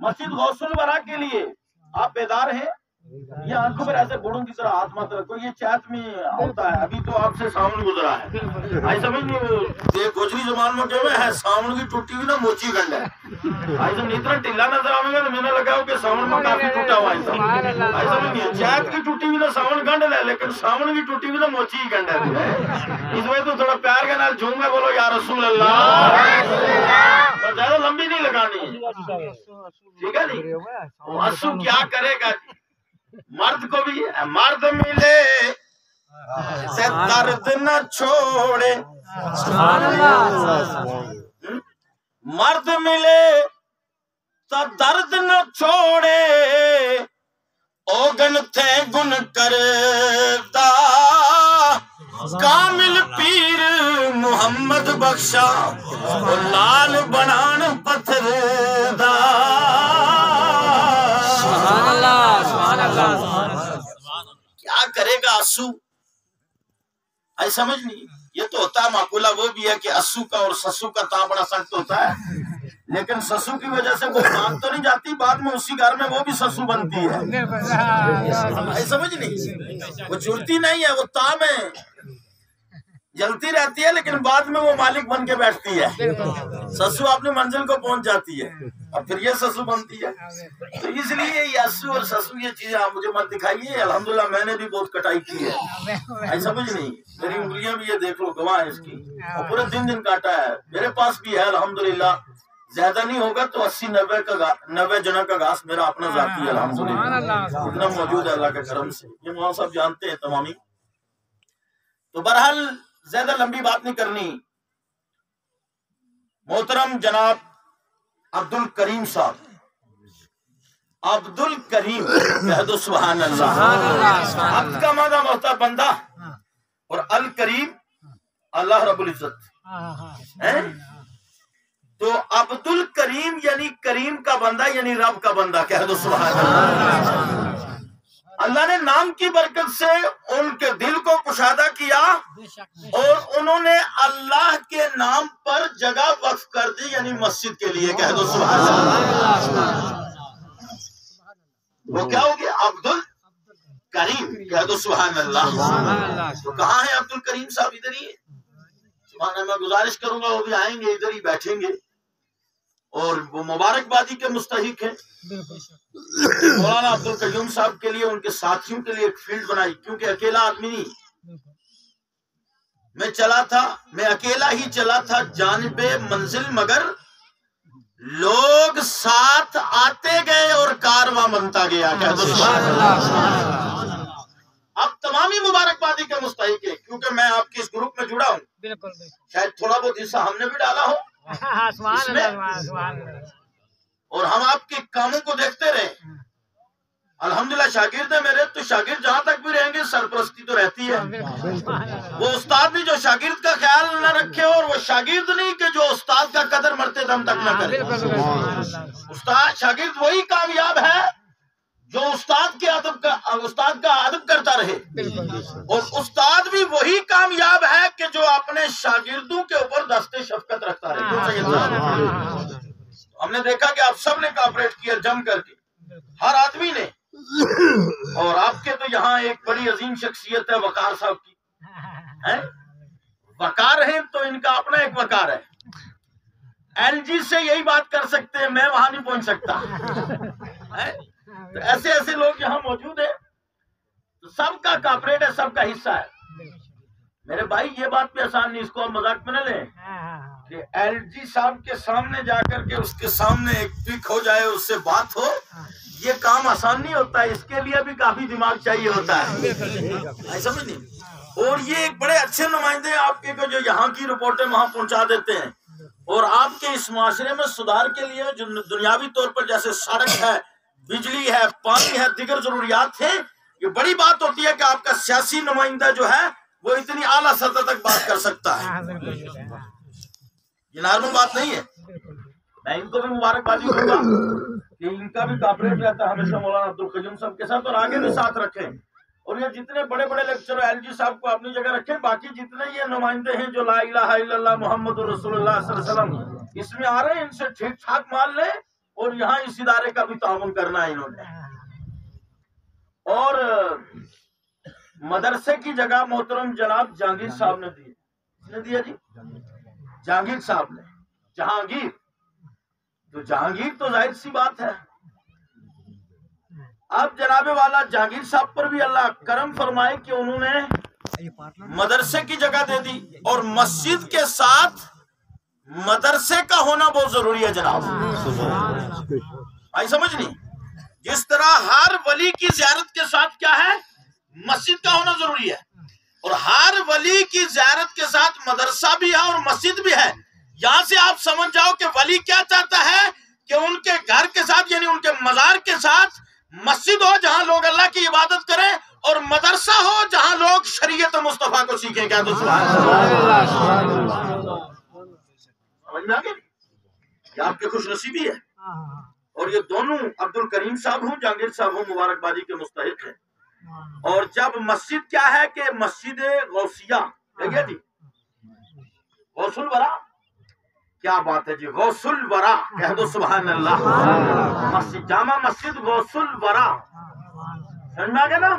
مسجد غوث الورا کے لیے آپ بیدار ہیں؟ یہ آنکھوں پر ایسے گھوڑوں کی طرح ہاتھ مت رکھو، یہ چیت میں ہوتا ہے، ابھی تو آپ سے ساون گزرا ہے، آئی سمجھ نہیں، وہ گوجری زبان میں کہو ہے ساون کی ٹوٹی ہوئی نا موچی گنڈ ہے، آئی سمجھ اتنا ٹلا نظر آئے گا تو میں نے لگا کہ ساون میں کافی ٹوٹا ہوا ہے، آئی سمجھ نہیں، چیت کی ٹوٹی ہوئی نا ساون گنڈ ہے، لیکن ساون کی ٹوٹی ہوئی نا موچی ہی گنڈ ہے، اس میں تو تھوڑا پیار کے نال جھوم میں بولو یا رسول اللہ، اور زیادہ لمبی نہیں لگانی، ٹھیک ہے نہیں، اسو کیا کرے گا، مرد کو بھی مرد ملے سے درد نہ چھوڑے، مرد ملے تو درد نہ چھوڑے، اوگن تھے گن کردا کامل پیر محمد بخشا لال بنان پتھر دا، کیا کرے گا اسو، آئی سمجھ نہیں، یہ تو ہوتا ہے معقولہ وہ بھی ہے کہ اسو کا اور سسو کا تا بڑا سخت ہوتا ہے، لیکن سسو کی وجہ سے وہ بات تو نہیں جاتی، بعد میں اسی گھر میں وہ بھی سسو بنتی ہے، آئی سمجھ نہیں، وہ جڑتی نہیں ہے، وہ تا میں جلتی رہتی ہے لیکن بعد میں وہ مالک بن کے بیٹھتی ہے، سسو اپنی منزل کو پہنچ جاتی ہے اور پھر یہ سسو بنتی ہے، تو اس لیے یہ اسو اور سسو یہ چیزیں آپ مجھے مت دکھائیے، الحمدللہ میں نے بھی بہت کٹائی کی ہے، ایسا سمجھ نہیں، میری انگلیاں بھی یہ دیکھ لو گواہ ہے اس کی، اور پورے دن کاٹا ہے، میرے پاس بھی ہے الحمدللہ، زیادہ نہیں ہوگا تو 80-90 جنا کا گھاس میرا اپنا ذاتی ہے الحمدللہ، اتنا موجود ہے اللہ کے کرم سے، یہ مولانا صاحب جانتے ہیں تمامی، تو بہرحال زیادہ لمبی بات نہیں کرنی، محترم جناب عبد الکریم صاحب، عبد الکریم کہہ دو سبحان اللہ، عبد کا معنی ہوتا ہے بندہ اور الکریم اللہ رب العزت، تو عبد الکریم یعنی کریم کا بندہ یعنی رب کا بندہ، کہہ دو سبحان اللہ، اللہ نے نام کی برکت سے ان کے دل کو کشادہ کیا اور انہوں نے اللہ کے نام پر جگہ وقف کر دی، یعنی مسجد کے لیے، کہہ دو سبحان اللہ، وہ کیا ہو گیا عبد الکریم، کہہ دو سبحان اللہ، تو کہاں ہے عبد الکریم صاحب؟ ادھر ہی سبحان اللہ، میں گزارش کروں گا وہ بھی آئیں گے، ادھر ہی بیٹھیں گے، اور وہ مبارکبادی کے مستحق ہیں، مولانا عبد القیوم صاحب کے لیے ان کے ساتھیوں کے لیے ایک فیلڈ بنائی، کیونکہ اکیلا آدمی نہیں، میں اکیلا ہی چلا تھا جانب منزل، مگر لوگ ساتھ آتے گئے اور کارواں بنتا گیا، اب تمامی مبارکبادی کے مستحق ہے، کیونکہ میں آپ کے اس گروپ میں جڑا ہوں، شاید تھوڑا بہت حصہ ہم نے بھی ڈالا ہو اس میں، اور ہم آپ کے کاموں کو دیکھتے رہے، الحمدللہ شاگرد ہے میرے، تو شاگرد جہاں تک بھی رہیں گے سرپرستی تو رہتی ہے، وہ استاد بھی جو شاگرد کا خیال نہ رکھے، اور وہ شاگرد نہیں کہ جو استاد کا قدر مرتے دم تک نہ کرے، استاد شاگرد وہی کامیاب ہے جو استاد کا ادب کرتا رہے، اور استاد بھی وہی کامیاب ہے کہ جو اپنے شاگردوں کے اوپر دست شفقت رکھتا رہے، ہم نے دیکھا کہ آپ سب نے کوآپریٹ کیا جم کر کے، ہر آدمی نے، اور آپ کے تو یہاں ایک بڑی عظیم شخصیت ہے وقار صاحب کی، وقار ہے تو ان کا اپنا ایک وقار ہے، ایل جی سے یہی بات کر سکتے ہیں، میں وہاں نہیں پہنچ سکتا، تو ایسے ایسے لوگ یہاں موجود ہیں، تو سب کا کوآپریٹ ہے، سب کا حصہ ہے، میرے بھائی یہ بات بھی آسان نہیں، اس کو آپ مذاق میں نہ لیں کہ ایل جی صاحب کے سامنے جا کر کے اس کے سامنے ایک پک ہو جائے، اس سے بات ہو، یہ کام آسان نہیں ہوتا ہے، اس کے لیے بھی کافی دماغ چاہیے ہوتا ہے، سمجھ نہیں، اور یہ ایک بڑے اچھے نمائندے ہیں آپ کے جو یہاں کی رپورٹیں وہاں پہنچا دیتے ہیں، اور آپ کے اس معاشرے میں سدھار کے لیے جو دنیاوی طور پر جیسے سڑک ہے، بجلی ہے، پانی ہے، دیگر ضروریات ہیں، یہ بڑی بات ہوتی ہے کہ آپ کا سیاسی نمائندہ جو ہے وہ اتنی اعلیٰ سطح تک بات کر سکتا ہے، یہ نارمل بات نہیں ہے، میں ان کو بھی مبارکبادی دوں گا کہ ان کا بھی کوآپریٹ رہتا ہے ہمیشہ مولانا عبد القیوم صاحب کے ساتھ، اور آگے بھی ساتھ رکھیں، اور یہ جتنے بڑے بڑے لیکچر ایل جی صاحب کو اپنی جگہ رکھیں، باقی جتنے یہ نمائندے ہیں جو لا الہ الا اللہ محمد رسول اللہ صلی اللہ علیہ وسلم اس میں آ رہے ہیں، ان سے ٹھیک ٹھاک مان لیں، اور یہاں اس ادارے کا بھی تعاون کرنا ہے انہوں نے. اور مدرسے کی جگہ محترم جناب جہانگیر صاحب نے دی. کس نے دیا جی؟ جہانگیر صاحب نے. جہانگیر تو جہانگیر تو ظاہر سی بات ہے. اب جناب والا جہانگیر صاحب پر بھی اللہ کرم فرمائے کہ انہوں نے مدرسے کی جگہ دے دی. اور مسجد کے ساتھ مدرسے کا ہونا بہت ضروری ہے جناب. آئی سمجھ نہیں؟ جس طرح ہر ولی کی زیارت کے ساتھ کیا ہے؟ مسجد کا ہونا ضروری ہے. اور ہر ولی کی زیارت کے ساتھ مدرسہ بھی ہے اور مسجد بھی ہے. یہاں سے آپ سمجھ جاؤ کہ ولی کیا چاہتا ہے کہ ان کے گھر کے ساتھ یعنی ان کے مزار کے ساتھ مسجد ہو جہاں لوگ اللہ کی عبادت کریں اور مدرسہ ہو جہاں لوگ شریعت مصطفیٰ کو سیکھیں. کیا تو سبحان اللہ. سمجھ میں آگے؟ یہ آپ کی خوش نصیبی ہے. اور یہ دونوں عبد الکریم صاحب ہوں جہانگیر صاحب ہوں مبارکبادی کے مستحق ہیں. اور جب مسجد کیا ہے کہ مسجد غوثیہ ہے جی غوث الورا. کیا بات ہے جی غوث الورا. کہہ دو سبحان اللہ. مسجد جامع مسجد غوث الورا. سمجھ میں آ گیا نا؟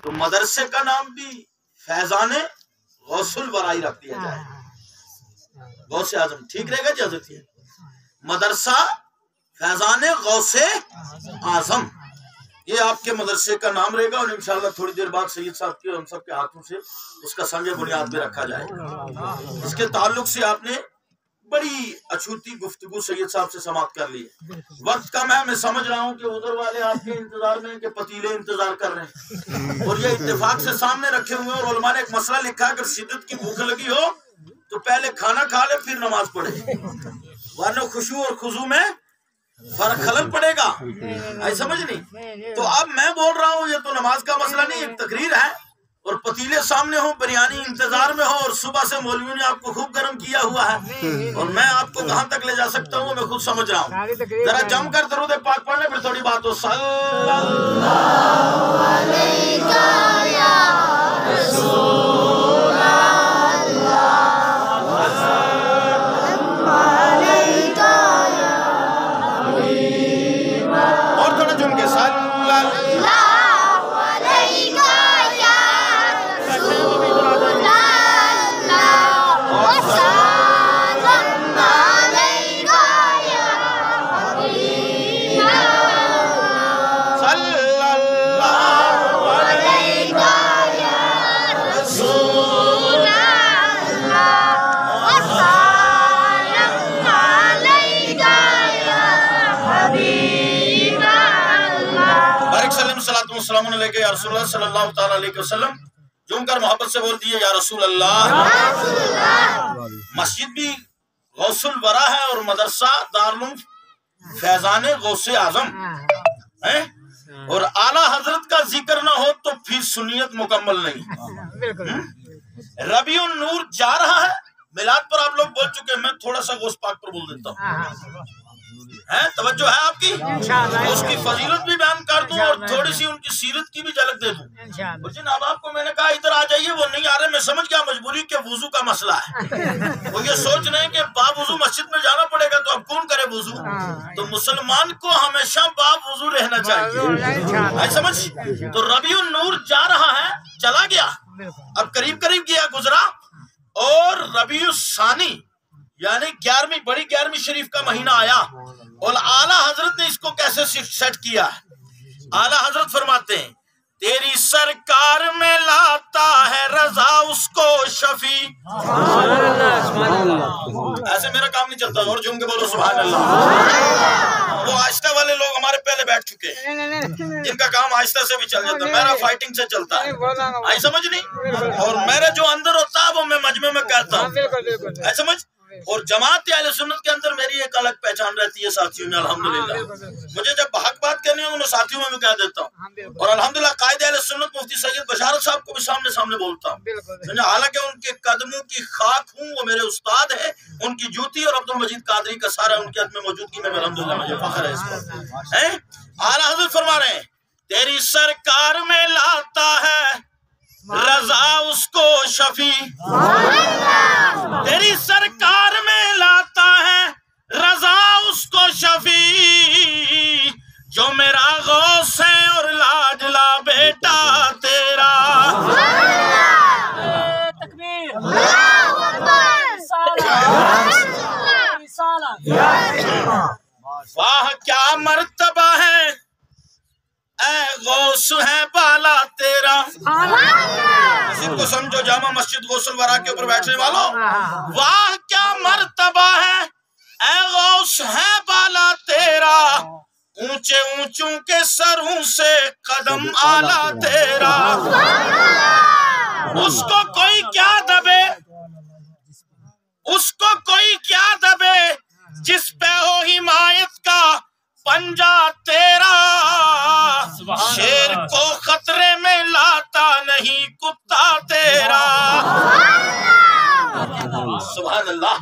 تو مدرسے کا نام بھی فیضان غوث الورا ہی رکھ دیا جائے. غوث اعظم ٹھیک رہے گا جی حضرت. مدرسہ فیضان غوث اعظم یہ آپ کے مدرسے کا نام رہے گا. اور انشاءاللہ تھوڑی دیر بعد سید صاحب کے ہم سب کے ہاتھوں سے اس کا سنگ بنیاد پہ رکھا جائے گا. اس کے تعلق سے آپ نے بڑی اچھوتی گفتگو سید صاحب سے سماعت کر لی ہے. وقت کم ہے. میں سمجھ رہا ہوں کہ ادھر والے آپ کے انتظار میں کہ پتیلے انتظار کر رہے ہیں اور یہ اتفاق سے سامنے رکھے ہوئے ہیں. اور علماء نے ایک مسئلہ لکھا ہے اگر شدت کی بھوک لگی ہو تو پہلے کھانا کھا لے پھر نماز پڑھے ورنہ خشوع اور خضوع میں فرق خلل پڑے گا. ایسا سمجھ نہیں؟ تو اب میں بول رہا ہوں یہ تو نماز کا مسئلہ نہیں ایک تقریر ہے. اور پتیلے سامنے ہو بریانی انتظار میں ہو اور صبح سے مولویوں نے آپ کو خوب گرم کیا ہوا ہے اور میں آپ کو کہاں تک لے جا سکتا ہوں میں خود سمجھ رہا ہوں. ذرا جم کر درود پاک پڑھ لیں پھر تھوڑی بات ہو. صلی اللہ علیہ یا رسول اللہ. اور تھوڑا جم کے صلی اللہ السلام علیکم یا رسول اللہ صلی اللہ تعالی علیہ وسلم. جم کر محبت سے بول دیے یا رسول اللہ. مسجد بھی غوث الورا ہے اور مدرسہ دارالعلوم فیضان غوث اعظم ہے. اور اعلیٰ حضرت کا ذکر نہ ہو تو پھر سنیت مکمل نہیں. ربیع النور جا رہا ہے. میلاد پر آپ لوگ بول چکے ہیں. میں تھوڑا سا غوث پاک پر بول دیتا ہوں. توجہ ہے آپ کی؟ اس کی فضیلت بھی بیان کر دوں اور تھوڑی سی ان کی سیرت کی بھی جھلک دے دوں. جناب آپ کو میں نے کہا ادھر آ جائیے وہ نہیں آ رہے. میں سمجھ گیا مجبوری کے وضو کا مسئلہ ہے. وہ یہ سوچ رہے ہیں کہ با وضو مسجد میں جانا پڑے گا تو اب کون کرے وضو. تو مسلمان کو ہمیشہ با وضو رہنا چاہیے. سمجھ؟ تو ربیع النور جا رہا ہے چلا گیا اب قریب قریب گیا گزرا. اور ربیع الثانی یعنی 11ویں بڑی 11ویں شریف کا مہینہ آیا. اور اعلیٰ حضرت نے اس کو کیسے سیٹ کیا ہے؟ اعلیٰ حضرت فرماتے ہیں تیری سرکار میں لاتا ہے رضا اس کو شفیع. ایسے میرا کام نہیں چلتا. اور جھوم کے بولو سبحان اللہ. وہ آہستہ والے لوگ ہمارے پہلے بیٹھ چکے ہیں جن کا کام آہستہ سے بھی چل جاتا ہے. میرا فائٹنگ سے چلتا ہے. آئی سمجھ نہیں؟ اور میرا جو اندر ہوتا ہے وہ میں مجمع میں کہتا ہوں. آئی سمجھ؟ اور جماعت اہل سنت کے اندر میری ایک الگ پہچان رہتی ہے ساتھیوں میں. الحمدللہ مجھے جب حق بات کرنی ہو میں ساتھیوں میں بھی کہہ دیتا ہوں. اور الحمدللہ قائد اہل سنت مفتی سید بشارت صاحب کو بھی سامنے بولتا ہوں. حالانکہ ان کے قدموں کی خاک ہوں. وہ میرے استاد ہیں. ان کی جوتی اور عبد المجید قادری کا سارا ان کے حد میں موجودگی میں الحمدللہ مجھے فخر ہے اس پر. اعلیٰ حضرت فرما رہے ہیں تیری سرکار میں لاتا ہے رضا اس کو شفیع. تیری سرکار میں لاتا ہے رضا اس کو شفیع. جو میرا غوث ہے اور لاڈلا بیٹا تیرا. واہ کیا مرتبہ ہے اے غوث ہے بالا تیرا. مسجد کو سمجھو، جامع مسجد غوث الورا کے اوپر بیٹھنے والوں. واہ کیا مرتبہ ہے اے غوث ہے بالا تیرا، اونچے اونچوں کے سروں سے قدم آلا تیرا. اس کو کوئی کیا دبے، اس کو کوئی کیا دبے، جس پہ ہو حمایت کا پنجہ تیرا. شیر کو خطرے میں لاتا نہیں کتا تیرا. سبحان اللہ.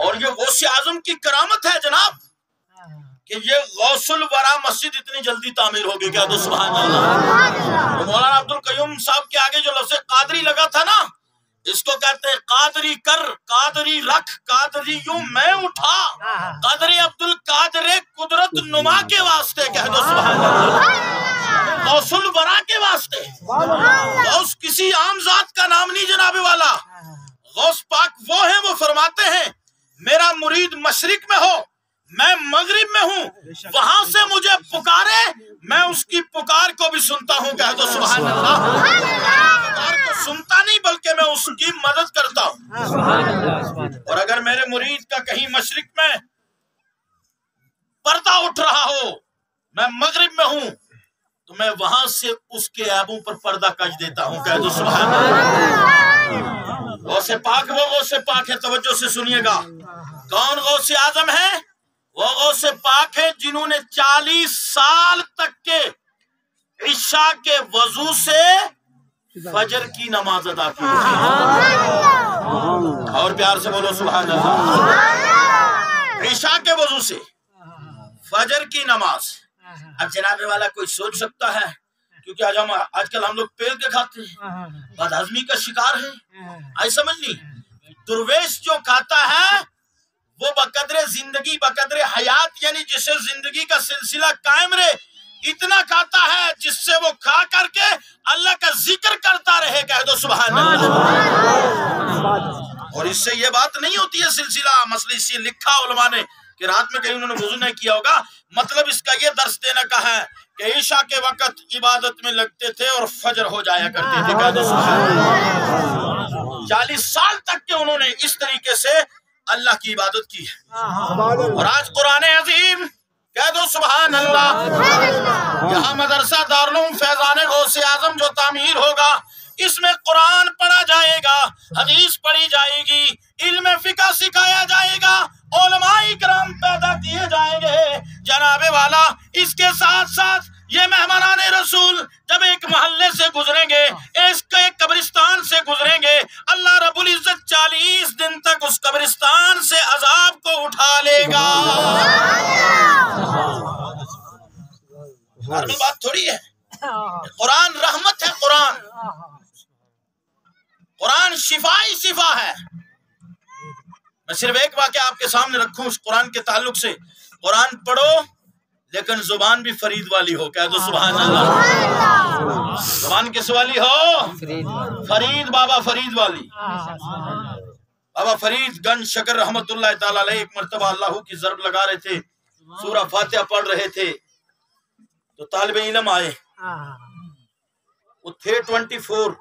اور یہ غوث اعظم کی کرامت ہے جناب کہ یہ غوث الورا مسجد اتنی جلدی تعمیر ہوگی. کیا تو سبحان اللہ. مولانا عبد القیوم صاحب کے آگے جو لفظ قادری لگا تھا نا، اس کو کہتے ہیں قادری کر، قادری رکھ، قادری یوں میں اٹھا. قادری عبد القادر قدرت نما کے واسطے کہہ دو سبحان اللہ. غوث الورا کے واسطے. غوث کسی عام ذات کا نام نہیں جناب والا. غوث پاک وہ ہیں، وہ فرماتے ہیں میرا مرید مشرق میں ہو، میں مغرب میں ہوں، وہاں سے مجھے پکارے، میں اس کی پکار کو بھی سنتا ہوں. کہہ دو سبحان اللہ. پکار کو سنتا نہیں بلکہ میں اس کی مدد کرتا ہوں. اور اگر میرے مرید کا کہیں مشرق میں پردہ اٹھ رہا ہو، میں مغرب میں ہوں، تو میں وہاں سے اس کے عیبوں پر پردہ کش دیتا ہوں. کہہ دو سبحان اللہ. غوث پاک وہ غوث پاک ہے، توجہ سے سنیے گا. کون غوث اعظم ہے؟ وہ غوث پاک ہے جنہوں نے 40 سال تک کے عشاء کے وضو سے فجر کی نماز ادا کی. اور پیار سے بولو سبحان اللہ. عشاء کے وضو سے فجر کی نماز. اب جناب والا کوئی سوچ سکتا ہے، کیونکہ آج کل ہم لوگ پیل کے کھاتے ہیں، بد ہضمی کا شکار ہے. آئی سمجھ نہیں. درویش جو کھاتا ہے وہ بقدر زندگی، بقدر حیات، یعنی جسے زندگی کا سلسلہ قائم رہے، اتنا کھاتا ہے جس سے وہ کھا کر کے اللہ کا ذکر کرتا رہے. کہہ دو سبحان اللہ. اور اس سے یہ بات نہیں ہوتی ہے سلسلہ مسئلہ اسی لکھا علماء نے کہ رات میں کہیں انہوں نے وضو نہیں کیا ہوگا. مطلب اس کا یہ درس دینے کا ہے کہ عشاء کے وقت عبادت میں لگتے تھے اور فجر ہو جایا کرتے تھے. کہہ دو سبحان اللہ. 40 سال تک کے انہوں نے اس طریقے سے اللہ کی عبادت کی ہے. اور آج قرآن عظیم، کہہ دو سبحان اللہ، یہاں مدرسہ دارالعلوم فیضان غوث اعظم جو تعمیر ہوگا، اس میں قرآن پڑھا جائے گا، حدیث پڑھی جائے گی، علم فقہ سکھایا جائے گا، علماء کرام پیدا کیے جائیں گے. جناب والا اس کے ساتھ ساتھ یہ مہمانان رسول جب ایک محلے سے گزریں گے، ایک قبرستان سے گزریں گے، اللہ رب العزت 40 دن تک اس قبرستان سے عذاب کو اٹھا لے گا. نارمل بات تھوڑی ہے. قرآن رحمت ہے، قرآن شفائی شفا ہے. میں صرف ایک واقعہ آپ کے سامنے رکھوں اس قرآن کے تعلق سے. قرآن پڑھو لیکن زبان بھی فرید والی ہو. کہہ دو سبحان اللہ. زبان کس والی ہو؟ فرید، بابا فرید والی. بابا فرید گنج شکر رحمت اللہ تعالی علیہ ایک مرتبہ اللہ کی ضرب لگا رہے تھے، سورہ فاتحہ پڑھ رہے تھے، تو طالب علم آئے. وہ تھے 24،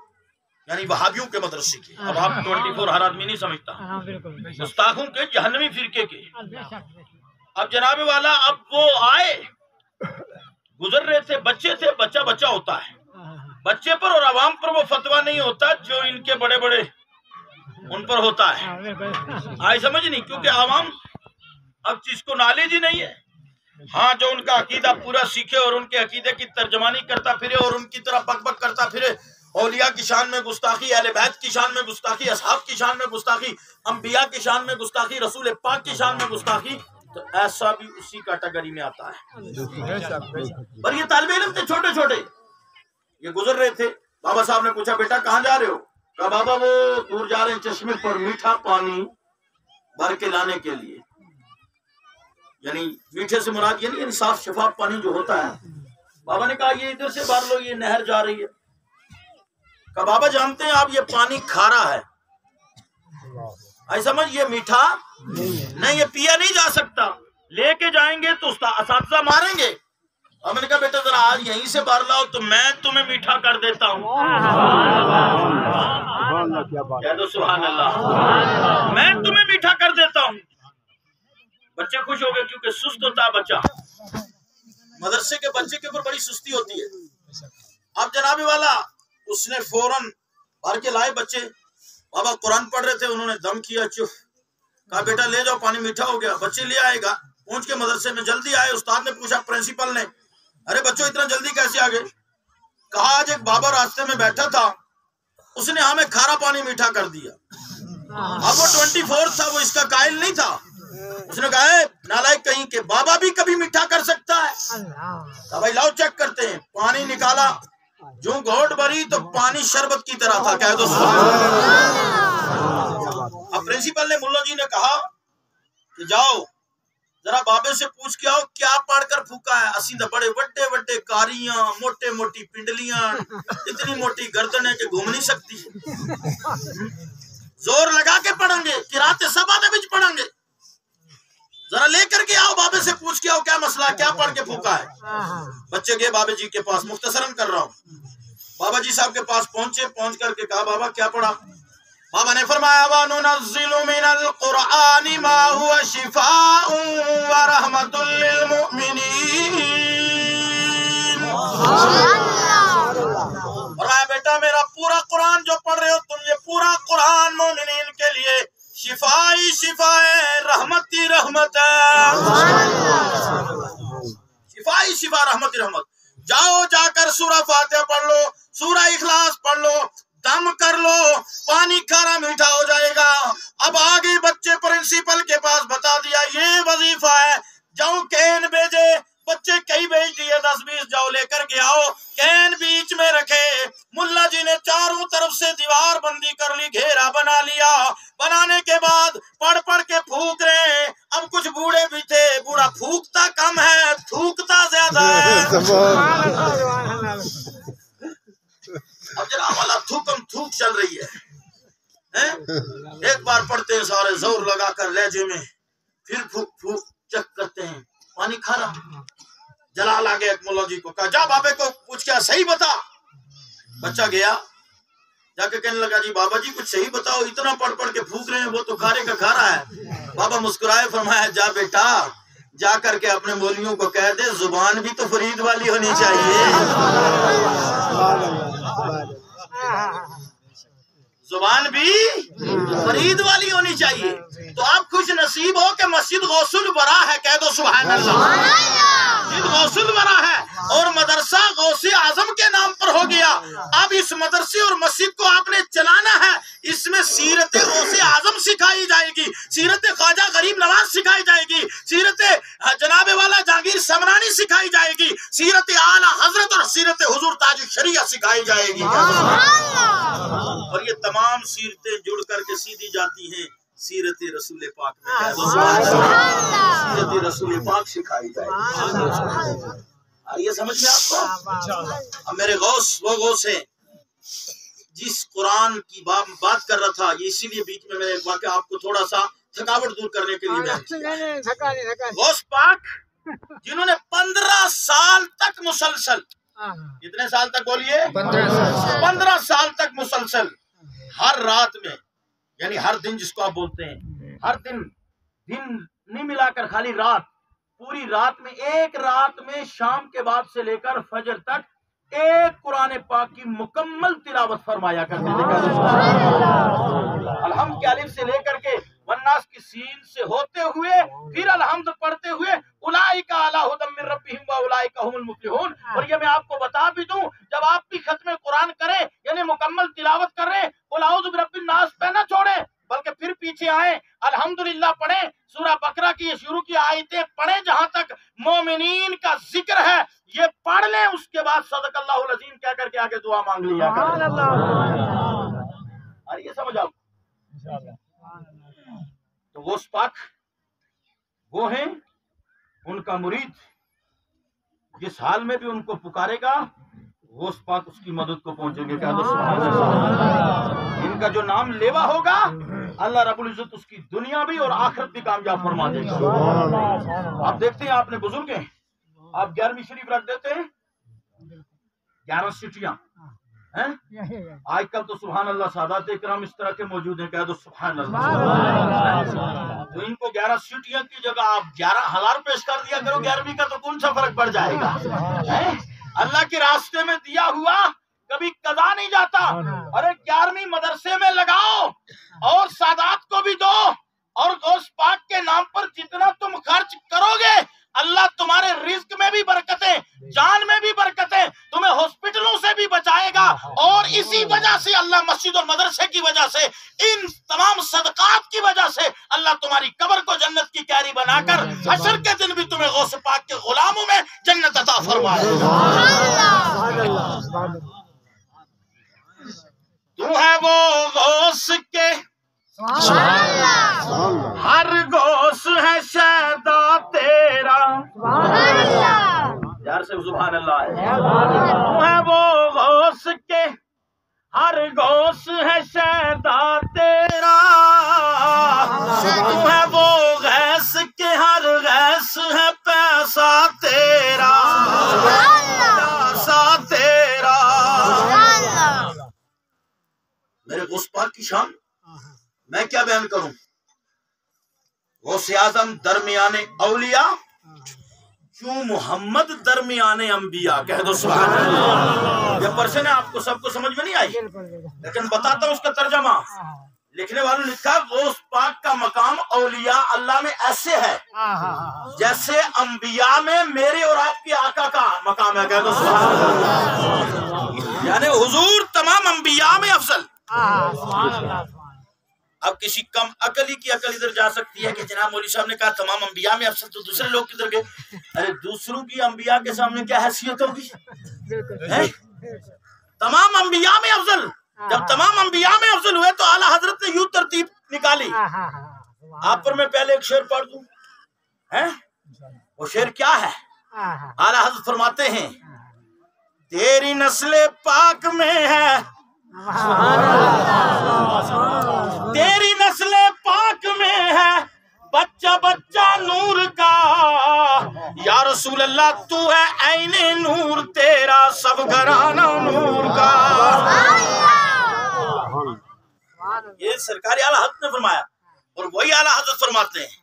یعنی وہابیوں کے مدرسے کے. اب آپ 24 ہر آدمی نہیں سمجھتا، گستاخوں کے، جہنمی فرقے کے. اب جناب والا اب وہ آئے، گزر رہے تھے، بچے تھے، بچہ ہوتا ہے، بچے پر اور عوام پر وہ فتویٰ نہیں ہوتا جو ان کے بڑے بڑے ان پر ہوتا ہے. آئی سمجھ نہیں، کیونکہ عوام اب جس کو نالج ہی نہیں ہے. ہاں جو ان کا عقیدہ پورا سیکھے اور ان کے عقیدے کی ترجمانی کرتا پھرے اور ان کی طرح بک بک کرتا پھرے، اولیاء کی شان میں گستاخی، اہل بیت کی شان میں گستاخی، اصحاب کی شان میں گستاخی، انبیاء کی شان میں گستاخی، رسول پاک کی شان میں گستاخی، تو ایسا بھی اسی کیٹیگری میں آتا ہے. پر یہ طالب علم تھے چھوٹے چھوٹے، یہ گزر رہے تھے. بابا صاحب نے پوچھا بیٹا کہاں جا رہے ہو؟ کہا بابا وہ دور جا رہے ہیں چشمے پر میٹھا پانی بھر کے لانے کے لیے. یعنی میٹھے سے مراد یہ نہیں یعنی صاف شفاف پانی جو ہوتا ہے. بابا نے کہا یہ ادھر سے بھر لو، یہ نہر جا رہی ہے. کہا بابا جانتے ہیں آپ یہ پانی کھارا ہے، ایسا سمجھ یہ میٹھا نہیں، یہ پیا نہیں جا سکتا، لے کے جائیں گے تو اساتذہ ماریں گے. اور میں نے کہا بیٹا ذرا آج یہیں سے بھر لاؤ تو میں تمہیں میٹھا کر دیتا ہوں. کہہ دو سبحان اللہ، میں تمہیں میٹھا کر دیتا ہوں. بچے خوش ہو گئے کیونکہ سست ہوتا ہے بچہ، مدرسے کے بچے کے اوپر بڑی سستی ہوتی ہے. اب جناب والا اس نے فوراً بھر کے لائے بچے. بابا قرآن پڑھ رہے تھے، انہوں نے دم کیا، چپ. کہا بیٹا لے جاؤ پانی میٹھا ہو گیا. بچے لے آئے گا، پہنچ کے مدرسے میں جلدی آئے. استاد نے پوچھا پرنسپل نے، ارے بچوں اتنا جلدی کیسے آ گئے؟ کہا آج ایک بابا راستے میں بیٹھا تھا، اس نے ہمیں کھارا پانی میٹھا کر دیا. اب وہ 24 تھا، وہ اس کا قائل نہیں تھا. اس نے کہا نالائق کہیں کہ بابا بھی کبھی میٹھا کر سکتا ہے. کہا بھائی لاؤ چیک کرتے ہیں. پانی نکالا، جو گھونٹ بھری تو پانی شربت کی طرح تھا. کہہ دو اب پرنسپل نے ملا جی نے کہا کہ جاؤ ذرا بابے سے پوچھ کے آؤ کیا پڑھ کر پھوکا ہے. اسی تو بڑے وڈے وڈے کاریاں، موٹے موٹی پنڈلیاں، اتنی موٹی گردن ہے کہ گھوم نہیں سکتی. زور لگا کے پڑھیں گے، قرات سبا دے وچ پڑھیں گے. ذرا لے کر کے آؤ، بابے سے پوچھ کے آؤ کیا مسئلہ ہے، کیا پڑھ کے پھوکا ہے. بچے گئے بابے جی کے پاس، مختصراً کر رہا ہوں. بابا جی صاحب کے پاس پہنچے، پہنچ کر کے کہا بابا کیا پڑھا؟ بابا نے فرمایا وَنُنَزِّلُ مِنَ الْقُرْآنِ مَا هُوَ شِفَاءٌ وَرَحْمَةٌ لِّلْمُؤْمِنِينَ. فرمایا بیٹا میرا پورا قرآن جو پڑھ رہے ہو تم، یہ پورا قرآن مومنین کے لیے شفا ہی شفا ہے، رحمت ہی رحمت ہے. شفا ہی شفا، رحمت ہی رحمت. جاؤ جا کر سورہ فاتحہ پڑھ لو، سورہ اخلاص پڑھ لو، دم کر لو، پانی کھارا میٹھا ہو جائے گا. اب آگے بچے پرنسپل کے پاس بتا دیا یہ وظیفہ ہے. جاؤ کین بھیجے، بچے کئی بھیج دیے، 10-20 جاؤ لے کر کے آؤ. کین بیچ میں رکھے، ملا جی نے چاروں طرف سے دیوار بندی کر لی، گھیرا بنا لیا. بنانے کے بعد پڑھ پڑھ کے پھونک رہے ہیں. اب کچھ بوڑھے بھی تھے، بوڑھا پھونکتا کم ہے تھوکتا زیادہ ہے. اب جناب والا تھوکم تھوک چل رہی ہے. ایک بار پڑھتے ہیں سارے زور لگا کر لہجے میں، پھر پھوک پھوک چک کرتے ہیں، پانی کھارا. جلال آ گیا ایک مولا جی کو، کہا جا بابے کو پوچھ کے صحیح بتا. بچہ گیا، جا کے کہنے لگا جی بابا جی کچھ صحیح بتاؤ، اتنا پڑھ پڑھ کے پھونک رہے ہیں، وہ تو کھارے کا کھارا ہے. بابا مسکرائے، فرمایا جا بیٹا جا کر کے اپنے مولیوں کو کہہ دے زبان بھی تو فرید والی ہونی چاہیے، زبان بھی فرید والی ہونی چاہیے. تو آپ خوش نصیب ہو کہ مسجد غوث الورا ہے. کہہ دو سبحان اللہ. مسجد غوث الورا ہے اور مدرسہ غوث اعظم کے نام پر ہو گیا. اب اس مدرسے اور مسجد کو آپ نے چلانا ہے. اس میں سیرت غوث اعظم سکھائی جائے گی، سیرت خواجہ غریب نواز سکھائی جائے گی، سیرت جناب والا جہانگیر سمرانی سکھائی جائے گی، سیرت اعلیٰ حضرت اور سیرت حضور تاج الشریعہ سکھائی جائے گی. اور یہ تمام سیرتیں جڑ کر کے سیدھی جاتی ہیں سیرت رسول پاک میں. سیرت رسول پاک سکھائی جائے گی. یہ سمجھ میں آپ کو؟ اب میرے غوث وہ غوث ہیں جس قرآن کی بات کر رہا تھا. یہ اسی لیے بیچ میں ایک واقعہ آپ کو تھوڑا سا تھکاوٹ دور کرنے کے لیے. غوث پاک جنہوں نے 15 سال تک مسلسل، کتنے سال تک بولیے؟ 15 سال تک مسلسل ہر رات میں، یعنی ہر دن جس کو آپ بولتے ہیں، ہر دن نہیں ملا کر خالی رات، پوری رات میں، ایک رات میں شام کے بعد سے لے کر فجر تک ایک قرآن پاک کی مکمل تلاوت فرمایا کرتے تھے. الحمد کے الف سے لے کر کے والناس کی سین سے ہوتے ہوئے پھر الحمد پڑھتے ہوئے اولئک علی ھدی من ربہم واولئک ھم المفلحون. اور یہ میں آپ کو بتا بھی دوں، جب آپ بھی ختم قرآن کریں یعنی مکمل تلاوت کر رہے، قل اعوذ برب الناس پہ نہ چھوڑیں، بلکہ پھر پیچھے آئیں، الحمدللہ پڑھیں، سورہ بقرہ کی یہ شروع کی آیتیں پڑھیں جہاں تک مومنین کا ذکر ہے، یہ پڑھ لیں، اس کے بعد صدق اللہ العظیم کہہ کر کے آگے دعا مانگ لیا کریں. اور یہ سمجھ آؤ. تو غوث پاک وہ ہیں ان کا مرید جس حال میں بھی ان کو پکارے گا غوث پاک اس کی مدد کو پہنچیں گے. کہہ دو سبحان اللہ. ان کا جو نام لیوا ہوگا اللہ رب العزت اس کی دنیا بھی اور آخرت بھی کامیاب فرما دے گا. آپ دیکھتے ہیں آپ نے بزرگ ہیں, آپ 11ویں شریف رکھ دیتے ہیں 11 سٹیاں. آج کل تو سبحان اللہ سادات اکرام اس طرح کے موجود ہیں. کہہ دو سبحان اللہ. تو ان کو 11 سٹیاں کی جگہ آپ 11,000 پیش کر دیا کرو 11ویں کا, تو کون سا فرق پڑ جائے گا؟ اللہ کے راستے میں دیا ہوا کبھی قضا نہیں جاتا. ارے 11ویں مدرسے میں لگاؤ اور سادات کو بھی دو, اور غوث پاک کے نام پر جتنا تم خرچ کرو گے اللہ تمہارے رزق میں بھی برکتیں, جان میں بھی برکتیں, تمہیں ہاسپٹلوں سے بھی بچائے گا. اور اسی وجہ سے اللہ مسجد اور مدرسے کی وجہ سے, ان تمام صدقات کی وجہ سے اللہ تمہاری قبر کو جنت کی کیاری بنا کر حشر کے دن بھی تمہیں غوث پاک کے غلاموں میں جنت عطا فرمائے گا. تو ہے وہ غوث کے ہر غوث ہے شیدا تیرا. یار سے سبحان اللہ ہے. تو ہے وہ غوث کے ہر غوث ہے شیدا تیرا. تو ہے وہ غیث کے ہر غیث ہے پیسہ تیرا, پیسہ تیرا. میرے غوث پاک کی شان میں کیا بیان کروں. غوث اعظم درمیان اولیاء کیوں محمد درمیان انبیاء. کہہ دو سبحان اللہ. یہ پرشن ہے, آپ کو سب کو سمجھ میں نہیں آئی, لیکن بتاتا ہوں اس کا ترجمہ. لکھنے والوں نے لکھا غوث پاک کا مقام اولیاء اللہ میں ایسے ہے جیسے انبیاء میں میرے اور آپ کے آقا کا مقام ہے. کہہ دو سبحان اللہ. یعنی حضور تمام انبیاء میں افضل. اب کسی کم عقلی کی عقل ادھر جا سکتی ہے کہ جناب مولوی صاحب نے کہا تمام انبیاء میں افضل, تو دوسرے لوگ کدھر گئے؟ ارے دوسروں کی انبیاء کے سامنے کیا حیثیت ہوگی؟ تمام انبیاء میں افضل. جب تمام انبیاء میں افضل ہوئے تو اعلیٰ حضرت نے یوں ترتیب نکالی. آپ پر میں پہلے ایک شعر پڑھ دوں. وہ شعر کیا ہے؟ اعلیٰ حضرت فرماتے ہیں تیری نسل پاک میں ہے, تیری نسل پاک میں ہے بچہ بچہ نور کا. یا رسول اللہ تو ہے عین نور, تیرا سب گھرانہ نور کا. یہ سرکاری اعلیٰ حضرت نے فرمایا, اور وہی اعلیٰ حضرت فرماتے ہیں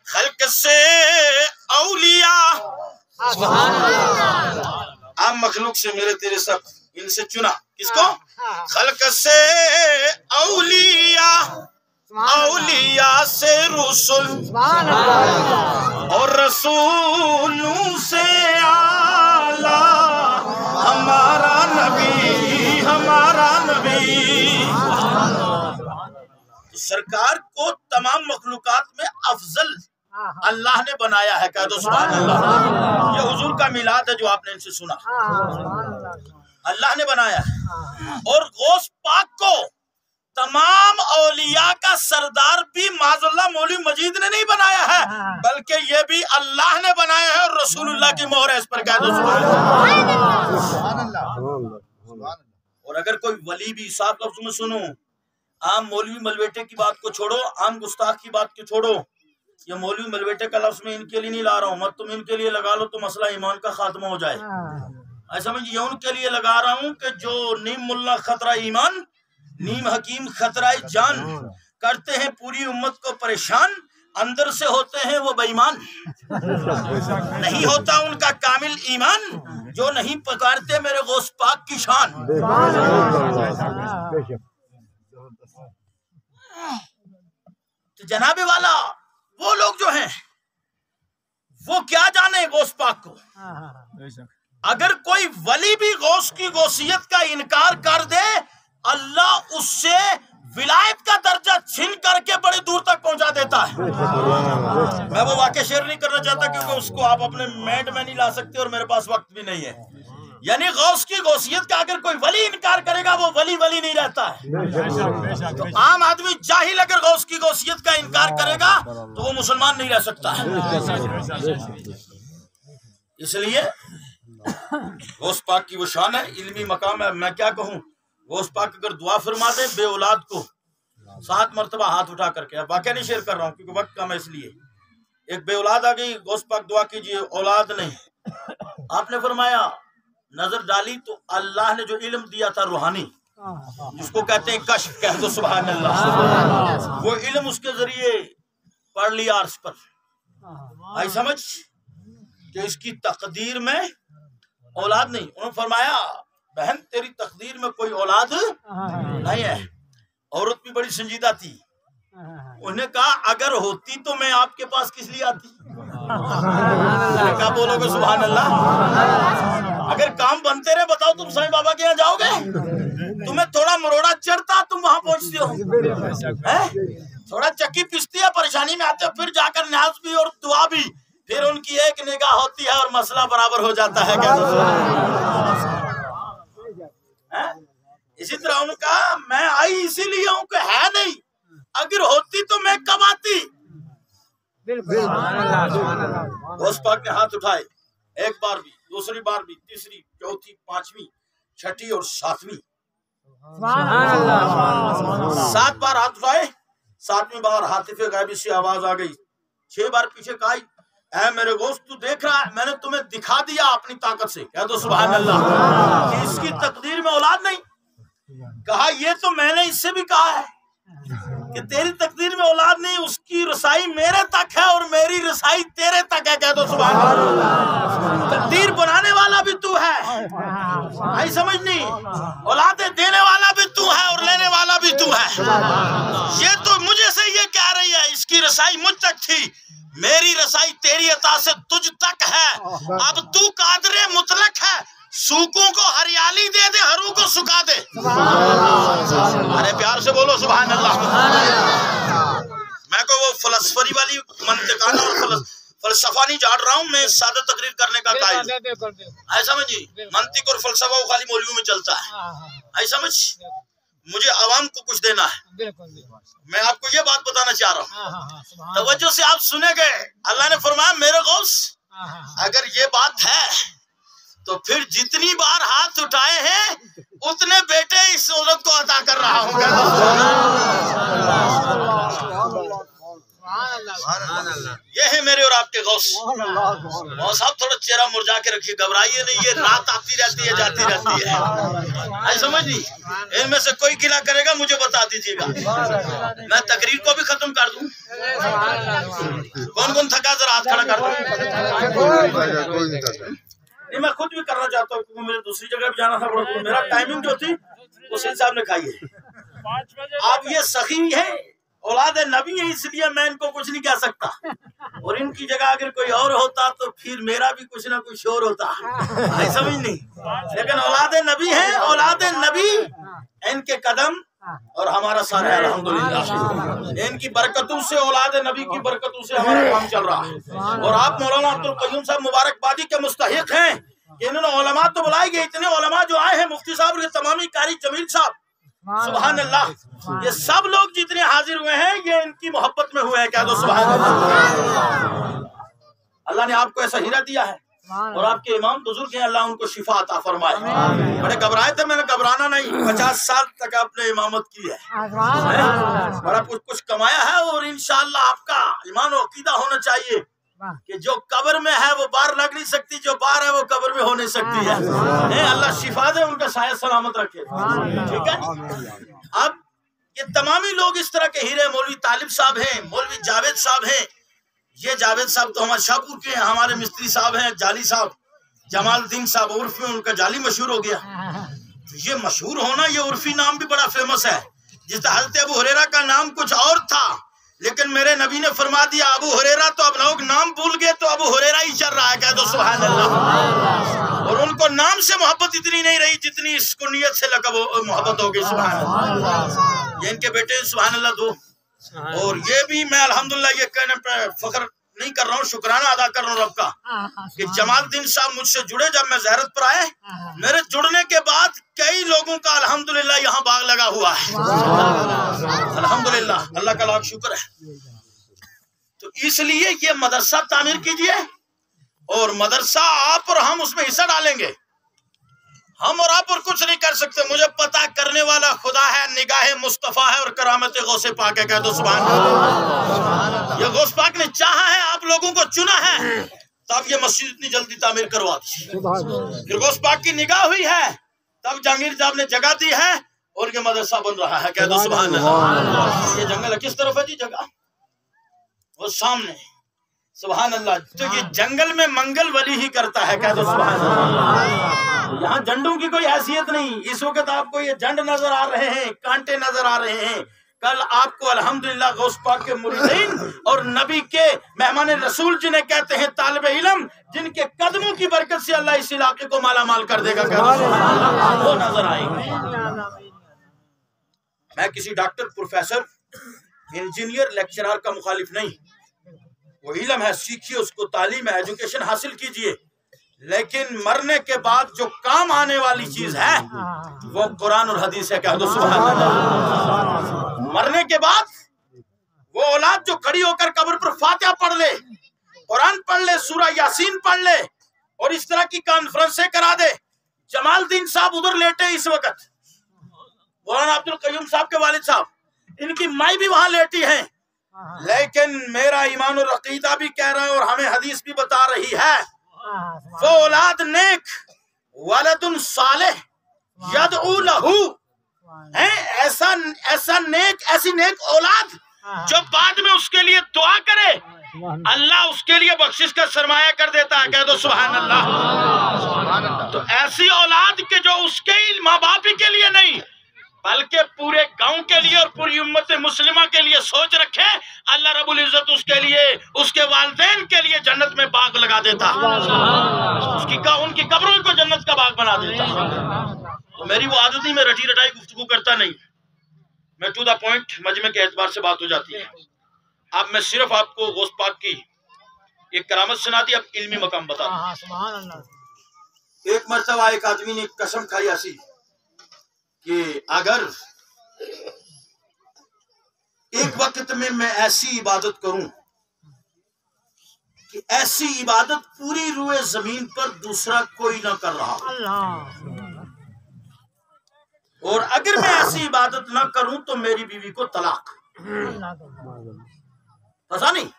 خلق سے اولیاء. آپ مخلوق سے میرے تیرے سب ان سے چنا کس کو؟ خلق سے اولیاء, اولیاء سے رسول, اور رسولوں سے اعلیٰ ہمارا نبی, ہمارا نبی. سرکار کو تمام مخلوقات میں افضل اللہ نے بنایا ہے. کہہ دو سبحان اللہ. یہ حضور کا میلاد ہے جو آپ نے ان سے سنا, اللہ نے بنایا ہے. اور غوث پاک کو تمام اولیاء کا سردار بھی معاذ اللہ مولوی مجید نے نہیں بنایا ہے, بلکہ یہ بھی اللہ نے بنایا ہے, اور رسول اللہ کی مہر ہے اس پر. کہہ دو سبحان اللہ. اور اگر کوئی ولی بھی صاف لفظ میں سنو, عام مولوی ملویٹے کی بات کو چھوڑو, عام گستاخ کی بات کو چھوڑو, یہ مولوی ملویٹے کا لفظ میں ان کے لیے نہیں لا رہا ہوں, مت تم ان کے لیے لگا لو تو مسئلہ ایمان کا خاتمہ ہو جائے. ایسا میں یہ ان کے لیے لگا رہا ہوں کہ جو نیم ملا خطرہ ایمان, نیم حکیم خطرہ جان, کرتے ہیں پوری امت کو پریشان, اندر سے ہوتے ہیں وہ بے ایمان. نہیں ہوتا ان کا کامل ایمان جو نہیں پکارتے میرے غوث پاک کی شان. تو جناب والا وہ لوگ جو ہیں وہ کیا جانے غوث پاک کو. اگر کوئی ولی بھی غوث کی غوثیت کا انکار کر دے, اللہ اس سے ولایت کا درجہ چھن کر کے بڑی دور تک پہنچا دیتا ہے. میں وہ واقعہ شیئر نہیں کرنا چاہتا کیونکہ اس کو آپ اپنے مینڈ میں نہیں لا سکتے اور میرے پاس وقت بھی نہیں ہے. یعنی غوث کی غوثیت کا اگر کوئی ولی انکار کرے گا وہ ولی نہیں رہتا ہے. تو عام آدمی جاہل اگر غوث کی غوثیت کا انکار کرے گا تو وہ مسلمان نہیں رہ سکتا ہے. اس لیے غوث پاک کی وہ شان ہے، علمی مقام ہے. میں کیا کہوں، غوث پاک اگر دعا فرما دے بے اولاد کو 7 مرتبہ ہاتھ اٹھا کر کے، اب واقعہ نہیں شیئر کر رہا ہوں کیونکہ وقت کم ہے، اس لیے ایک بے اولاد آ گئی، غوث پاک دعا کیجئے اولاد نہیں. آپ نے فرمایا نظر ڈالی تو اللہ نے جو علم دیا تھا روحانی، جس کو کہتے ہیں کشف، کہہ دو سبحان اللہ، وہ علم اس کے ذریعے پڑھ لیا عرش پر. آئی سمجھ کہ اس کی تقدیر میں اولاد نہیں. انہوں نے فرمایا بہن تیری تقدیر میں کوئی اولاد نہیں ہے. عورت بھی بڑی سنجیدہ تھی، انہوں نے کہا اگر ہوتی تو میں آپ کے پاس کس لیے آتی؟ کیا بولو گے سبحان اللہ؟ اگر کام بنتے رہے بتاؤ تم سائیں بابا کے یہاں جاؤ گے؟ تمہیں تھوڑا مروڑا چڑھتا تم وہاں پہنچتے ہو، تھوڑا چکی پستی ہے پریشانی میں آتے ہو، پھر جا کر نیاز بھی اور دعا بھی، پھر ان کی ایک نگاہ ہوتی ہے اور مسئلہ برابر ہو جاتا ہے. اسی طرح ان کا میں آئی اسی لیے ہوں کہ ہے نہیں، اگر ہوتی تو میں کب آتی. غوث پاک نے ہاتھ اٹھائے، ایک بار بھی، دوسری بار بھی، تیسری، چوتھی، پانچویں، چھٹی اور 7ویں. 7 بار ہاتھ اٹھائے، 7ویں بار حاطف غیبی سے آواز آ گئی. 6 بار پیچھے کہا اے میرے غوث تو دیکھ رہا ہے میں نے تمہیں دکھا دیا اپنی طاقت سے، کہہ دو سبحان اللہ، کہ اس کی تقدیر میں اولاد نہیں. کہا یہ تو میں نے اس سے بھی کہا ہے کہ تیری تقدیر میں اولاد نہیں، اس کی رسائی میرے تک ہے اور میری رسائی تیرے تک ہے، کہہ دو سبحان اللہ. تقدیر بنانے والا بھی تو ہے، آئی سمجھ نہیں، اولادیں دینے والا بھی تو ہے اور لینے والا بھی تو ہے. یہ تو مجھے سے یہ کہہ رہی ہے اس کی رسائی مجھ تک تھی، میری رسائی تیری عطا سے تجھ تک ہے. اب تو قادر مطلق ہے، سوکھوں کو ہریالی دے دے، ہروں کو سکھا دے. ارے پیار سے بولو سبحان اللہ. میں کو وہ فلسفری والی منطقانہ اور فلسفہ نہیں جھاڑ رہا ہوں، میں سادہ تقریر کرنے کا قائل ہوں. ایسا سمجھی، منطق اور فلسفہ وہ خالی مولویوں میں چلتا ہے. ایسا سمجھ، مجھے عوام کو کچھ دینا ہے. میں آپ کو یہ بات بتانا چاہ رہا ہوں، توجہ سے آپ سنیں گے. اللہ نے فرمایا میرے غوث اگر یہ بات ہے تو پھر جتنی بار ہاتھ اٹھائے ہیں اتنے بیٹے اس عورت کو عطا کر رہا ہوں. یہ ہے میرے اور آپ کے غوث. غوث صاحب تھوڑا چہرہ مرجا کے رکھیے، گھبرائیے نہیں، یہ رات آتی رہتی ہے جاتی رہتی ہے، ایسا سمجھ نہیں. ان میں سے کوئی گلہ کرے گا مجھے بتا دیجیے گا، میں تقریر کو بھی ختم کر دوں. کون کون تھکا ذرا ہاتھ کھڑا کر دوں. نہیں میں خود بھی کرنا چاہتا ہوں کیونکہ مجھے دوسری جگہ بھی جانا تھا. میرا ٹائمنگ جو تھی وہ سید صاحب نے کھائی ہے. آپ یہ سخی ہے، اولاد نبی ہے، اس لیے میں ان کو کچھ نہیں کہہ سکتا، اور ان کی جگہ اگر کوئی اور ہوتا تو پھر میرا بھی کچھ نہ کچھ شور ہوتا، سمجھ نہیں. لیکن اولاد نبی ہے، اولاد نبی، ان کے قدم اور ہمارا سارا ہے الحمدللہ. ان کی برکتوں سے، اولاد نبی کی برکتوں سے ہمارا کام چل رہا ہے. اور آپ مولانا عبدالقیوم صاحب مبارکبادی کے مستحق ہیں کہ انہوں نے علماء تو بلائے گئے، اتنے علماء جو آئے ہیں، مفتی صاحب کے تمامی قاری جمیل صاحب، سبحان اللہ، یہ سب لوگ جتنے حاضر ہوئے ہیں یہ ان کی محبت میں ہوئے ہیں، کہہ دو سبحان اللہ. اللہ نے آپ کو ایسا ہیرا دیا ہے اور آپ کے امام بزرگ ہیں، اللہ ان کو شفا عطا فرمائے. بڑے گھبرائے تھے، میں نے گھبرانا نہیں، 50 سال تک آپ نے امامت کی ہے اور آپ کچھ کمایا ہے، اور انشاءاللہ آپ کا ایمان و عقیدہ ہونا چاہیے کہ جو قبر میں ہے وہ باہر لگ نہیں سکتی، جو باہر ہے وہ قبر میں ہو نہیں سکتی ہے. اللہ شفا دے، ان کا سایہ سلامت رکھے. ٹھیک ہے. اب یہ تمامی لوگ اس طرح کے ہیرے، مولوی طالب صاحب ہیں، مولوی جاوید صاحب ہیں. یہ جاوید صاحب تو ہمارے شاہپور کے ہیں، ہمارے مستری صاحب ہیں جالی صاحب، جمال الدین صاحب عرف میں ان کا جالی مشہور ہو گیا. یہ مشہور ہونا، یہ عرفی نام بھی بڑا فیمس ہے. جس حضرت ابو ہریرہ کا نام کچھ اور تھا، لیکن میرے نبی نے فرما دیا ابو ہریرہ، تو اب لوگ نام بھول گئے تو ابو ہریرہ ہی چل رہا ہے، کہہ دو سبحان اللہ. اور ان کو نام سے محبت اتنی نہیں رہی جتنی اس کو نیت سے لقب محبت ہو گئی. سبحان اللہ. یہ ان کے بیٹے سبحان اللہ دو. اور یہ بھی میں الحمدللہ یہ کہنے پہ فخر نہیں کر رہا ہوں، شکرانہ ادا کر رہا ہوں رب کا کہ جمال الدین صاحب مجھ سے جڑے. جب میں زیارت پر آئے، میرے جڑنے کے بعد کئی لوگوں کا الحمدللہ یہاں باغ لگا ہوا ہے. الحمدللہ، اللہ کا لاکھ شکر ہے. تو اس لیے یہ مدرسہ تعمیر کیجئے اور مدرسہ آپ اور ہم اس میں حصہ ڈالیں گے. ہم اور آپ اور کچھ نہیں کر سکتے. مجھے پتا کرنے والا خدا ہے، نگاہ مصطفیٰ ہے اور کرامت غوث پاک ہے. کہہ دو سبحان اللہ. یہ غوث پاک نے چاہا ہے، آپ لوگوں کو چنا ہے، تب یہ مسجد اتنی جلدی تعمیر کروا دی. پھر غوث پاک کی نگاہ ہوئی ہے، تب جہانگیر صاحب نے جگہ دی ہے اور یہ مدرسہ بن رہا ہے. کہہ دو سبحان اللہ. یہ جنگل ہے، کس طرف ہے جی جگہ؟ وہ سامنے. سبحان اللہ. تو یہ جنگل میں منگل ولی ہی کرتا ہے. کہہ دو سبحان اللہ. یہاں جھنڈوں کی کوئی حیثیت نہیں. اس وقت آپ کو یہ جھنڈ نظر آ رہے ہیں، کانٹے نظر آ رہے ہیں. کل آپ کو الحمدللہ غوث پاک کے مریدین اور نبی کے مہمان رسول جنہیں کہتے ہیں طالب علم، جن کے قدموں کی برکت سے اللہ اس علاقے کو مالا مال کر دے گا، وہ نظر آئیں گے. میں کسی ڈاکٹر، پروفیسر، انجینئر، لیکچرار کا مخالف نہیں. وہ علم ہے، سیکھیے اس کو، تعلیم ہے، ایجوکیشن حاصل کیجئے. لیکن مرنے کے بعد جو کام آنے والی چیز ہے وہ قرآن اور حدیث ہے. کہہ دو سبحان اللہ. مرنے کے بعد وہ اولاد جو کھڑی ہو کر قبر پر فاتحہ پڑھ لے، قرآن پڑھ لے، سورہ یاسین پڑھ لے اور اس طرح کی کانفرنسیں کرا دے. جمال الدین صاحب ادھر لیٹے اس وقت، مولانا عبد القیوم صاحب کے والد صاحب، ان کی مائی بھی وہاں لیٹی ہیں. لیکن میرا ایمان اور عقیدہ بھی کہہ رہا ہے اور ہمیں حدیث بھی بتا رہی ہے، وہ اولاد نیک، ولد صالح یدعو لہو، ایسا نیک، ایسی نیک اولاد جو بعد میں اس کے لیے دعا کرے، اللہ اس کے لیے بخشش کا سرمایہ کر دیتا ہے. کہہ دو سبحان اللہ. تو ایسی اولاد کے جو اس کے ماں باپ ہی کے لیے نہیں بلکہ پورے گاؤں کے لیے اور پوری امت مسلمہ کے لیے سوچ رکھے، اللہ رب العزت اس کے لیے، اس کے والدین کے لیے جنت میں باغ لگا دیتا، ان کی قبروں کو جنت کا باغ بنا دیتا. تو میری وہ عادت نہیں، میں رٹی رٹائی گفتگو کرتا نہیں، میں ٹو دا پوائنٹ مجمع کے اعتبار سے بات ہو جاتی ہے. اب میں صرف آپ کو غوث پاک کی ایک کرامت سناتی، اب علمی مقام بتا دوں. ایک مرتبہ ایک آدمی نے قسم کھائی ایسی کہ اگر ایک وقت میں ایسی عبادت کروں کہ ایسی عبادت پوری روئے زمین پر دوسرا کوئی نہ کر رہا، اور اگر میں ایسی عبادت نہ کروں تو میری بیوی کو طلاق. پتا نہیں،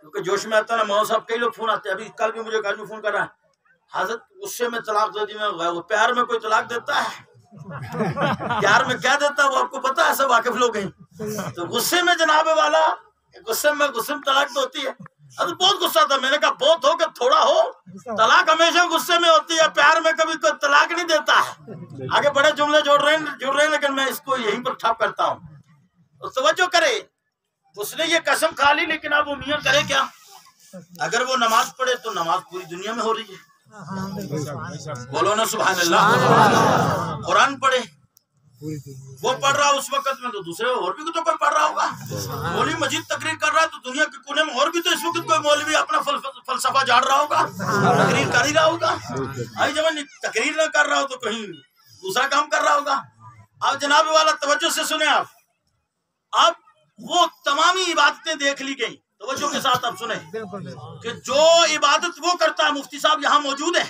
کیونکہ جوش میں آتا نا مولوی صاحب، کئی لوگ فون آتے ہیں. ابھی کل بھی مجھے گھر میں فون کر رہا ہے، حضرت غصے میں طلاق دے دی. میں پیار میں کوئی طلاق دیتا ہے؟ پیار میں کیا دیتا ہے وہ آپ کو پتا ہے، سب واقف لوگ ہیں. تو غصے میں جناب والا، غصے میں طلاق تو ہوتی ہے. اب بہت غصہ تھا، میں نے کہا بہت ہو کہ تھوڑا ہو، طلاق ہمیشہ غصے میں ہوتی ہے، پیار میں کبھی کوئی طلاق نہیں دیتا ہے. آگے بڑے جملے جڑ رہے ہیں لیکن میں اس کو یہیں پر ٹھپ کرتا ہوں. توجہ کرے، اس نے یہ قسم کھا لی، لیکن اب وہ میاں کرے کیا؟ اگر وہ نماز پڑھے تو نماز پوری دنیا میں ہو رہی ہے. بولو نا سبحان اللہ. قرآن پڑھے، وہ پڑھ رہا اس وقت میں تو دوسرے اور بھی تو کوئی پڑھ رہا ہوگا. مولوی مجید تقریر کر رہا ہے تو دنیا کے کونے میں اور بھی تو اس وقت کوئی مولوی اپنا فلسفہ جھاڑ رہا ہوگا، تقریر کر ہی رہا ہوگا. آئی جب تقریر نہ کر رہا ہو تو کہیں دوسرا کام کر رہا ہوگا. اب جناب والا توجہ سے سنیں آپ. اب وہ تمامی عبادتیں دیکھ لی گئی، توجہ کے ساتھ آپ سنیں کہ جو عبادت وہ کرتا ہے، مفتی صاحب یہاں موجود ہے،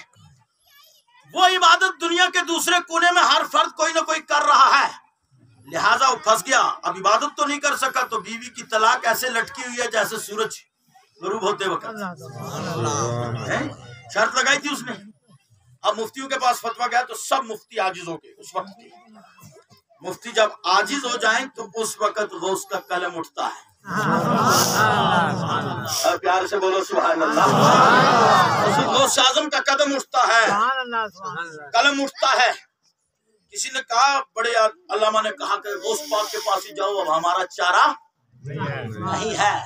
وہ عبادت دنیا کے دوسرے کونے میں ہر فرد کوئی نہ کوئی کر رہا ہے. لہٰذا وہ پھنس گیا، اب عبادت تو نہیں کر سکا، تو بیوی کی طلاق ایسے لٹکی ہوئی ہے جیسے سورج غروب ہوتے وقت. شرط لگائی تھی اس نے. اب مفتیوں کے پاس فتویٰ گیا تو سب مفتی عاجز ہو گئے. اس وقت کے مفتی جب عاجز ہو جائیں تو اس وقت غوث کا قلم اٹھتا ہے. پیار سے بولو سبحان اللہ. غوث اعظم کا قدم اٹھتا ہے، قلم اٹھتا ہے. کسی نے کہا، بڑے علامہ نے کہا کہ غوث پاک کے پاس ہی جاؤ، اب ہمارا چارہ نہیں ہے.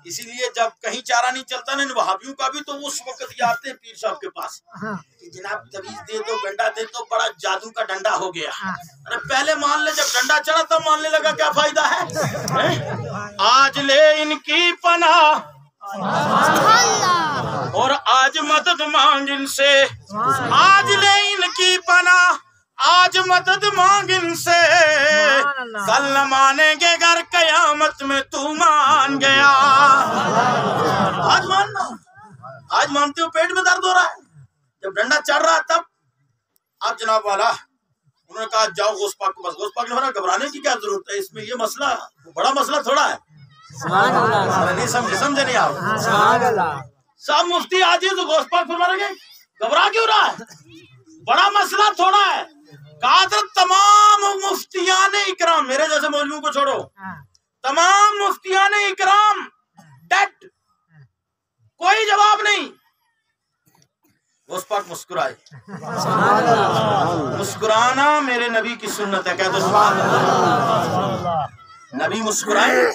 اسی لیے جب کہیں چارہ نہیں چلتا نا وہابیوں کا بھی، تو اس وقت یہ آتے ہیں پیر صاحب کے پاس کہ جناب تویز دے دو، گنڈا دے دو، بڑا جادو کا ڈنڈا ہو گیا. ارے پہلے مان لے، جب ڈنڈا چڑھا تب ماننے لگا، کیا فائدہ ہے؟ آج لے ان کی پناہ اور آج مدد مانگ ان سے، آج لے ان کی پناہ، آج مدد مانگ ان سے، کل نہ مانیں گے گر قیامت میں تو مان گیا. آج ماننا، آج مانتے ہو پیٹ میں درد ہو رہا ہے، جب ڈنڈا چڑھ رہا ہے تب آپ جناب والا انہوں نے کہا جاؤ غوث پاک کو بس. غوث پاک نے فرمایا گھبرانے کی کیا ضرورت ہے، اس میں یہ مسئلہ بڑا مسئلہ تھوڑا ہے. نہیں سمجھے نہیں آپ صاحب مفتی آج تو غوث پاک فرما رہے ہیں گھبرا کیوں رہا ہے، بڑا مسئلہ تھوڑا ہے. کہا تھا تمام مفتیان اکرام، میرے جیسے مولویوں کو چھوڑو، تمام مفتیان اکرام ڈیڈ، کوئی جواب نہیں. غوث پاک مسکرائے. مسکرانا میرے نبی کی سنت ہے، کہہ دو سبحان اللہ. نبی مسکرائے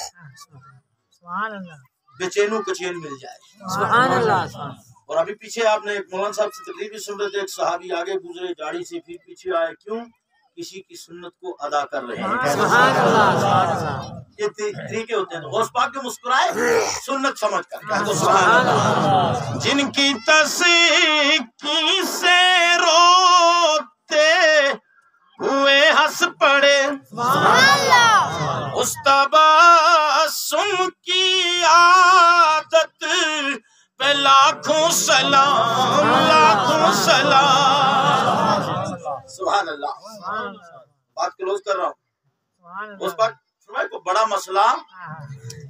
بے چینوں کو چین مل جائے. سبحان اللہ. اور ابھی پیچھے آپ نے ایک مولانا صاحب سے تقریر بھی سن رہے تھے، ایک صحابی آگے گزرے گاڑی سے، پھر پیچھے آئے، کیوں؟ کسی کی سنت کو ادا کر رہے ہیں. سبحان اللہ. یہ طریقے ہوتے ہیں. تو غوث پاک کے مسکرائے سنت سمجھ کر، کہہ دو سبحان اللہ. جن کی تسکی سے روتے ہوئے ہنس پڑے اس تبسم کی عادت پہ لاکھوں سلام، لاکھوں سلام. سبحان اللہ. بات کلوز کر رہا ہوں. اس پر کو بڑا مسئلہ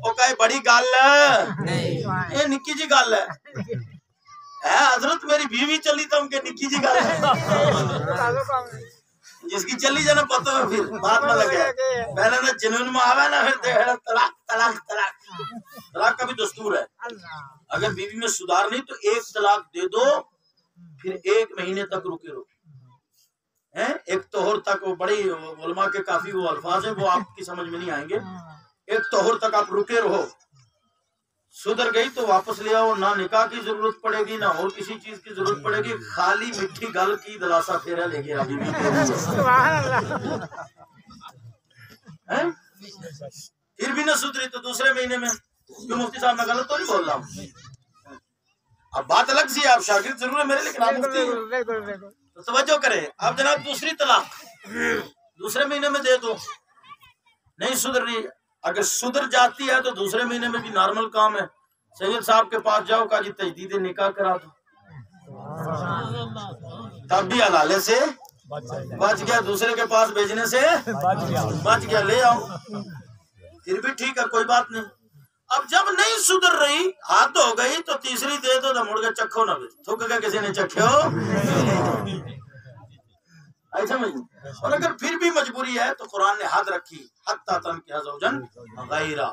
وہ کہے بڑی گل یہ نکی جی گل ہے. حضرت میری بیوی چلی تو ان کے نکی جی گل ہے، جس کی چلی جانا پتہ ہے پھر بات میں لگے. پہلے نہ جنون میں آوے نا پھر طلاق طلاق طلاق. طلاق کا بھی دستور ہے، اگر بیوی میں سدھار نہیں تو ایک طلاق دے دو، پھر 1 مہینے تک رکے رہو. ایک طہر تک، وہ بڑی علماء کے کافی وہ الفاظ ہیں، وہ آپ کی سمجھ میں نہیں آئیں گے. ایک طہر تک آپ رکے رہو، سدھر گئی تو واپس لے آؤ. نہ نکاح کی ضرورت پڑے گی، نہ اور کسی چیز کی ضرورت پڑے گی، خالی مٹھی گل کی دلاسا پھیرا لے گی ابھی بھی. پھر بھی نہ سدھری تو دوسرے مہینے میں، کیوں مفتی صاحب میں غلط تو نہیں بول رہا ہوں؟ اب بات الگ سی ہے، آپ شاگرد ضرور ہے میرے لیکن آپ مفتی ہیں. تو توجہ کریں. اب جناب دوسری طلاق دوسرے مہینے میں دے دو، نہیں سدھر رہی، اگر سدھر جاتی ہے تو دوسرے مہینے میں بھی نارمل کام ہے. سید صاحب کے پاس جاؤ، کہا جی تجدید نکاح کرا دو، تب بھی حلالے سے بچ گیا، دوسرے کے پاس بھیجنے سے بچ گیا، لے آؤ. پھر بھی ٹھیک ہے، کوئی بات نہیں. اب جب نہیں سدھر رہی، ہاتھ ہو گئی، تو تیسری دے دو تو مڑ کے چکھو نہ بھی تھوک کے کسی نے چکھو. ایسا میں اور اگر پھر بھی مجبوری ہے تو قرآن نے حد رکھی حتی تنکح زوجا غیرہ.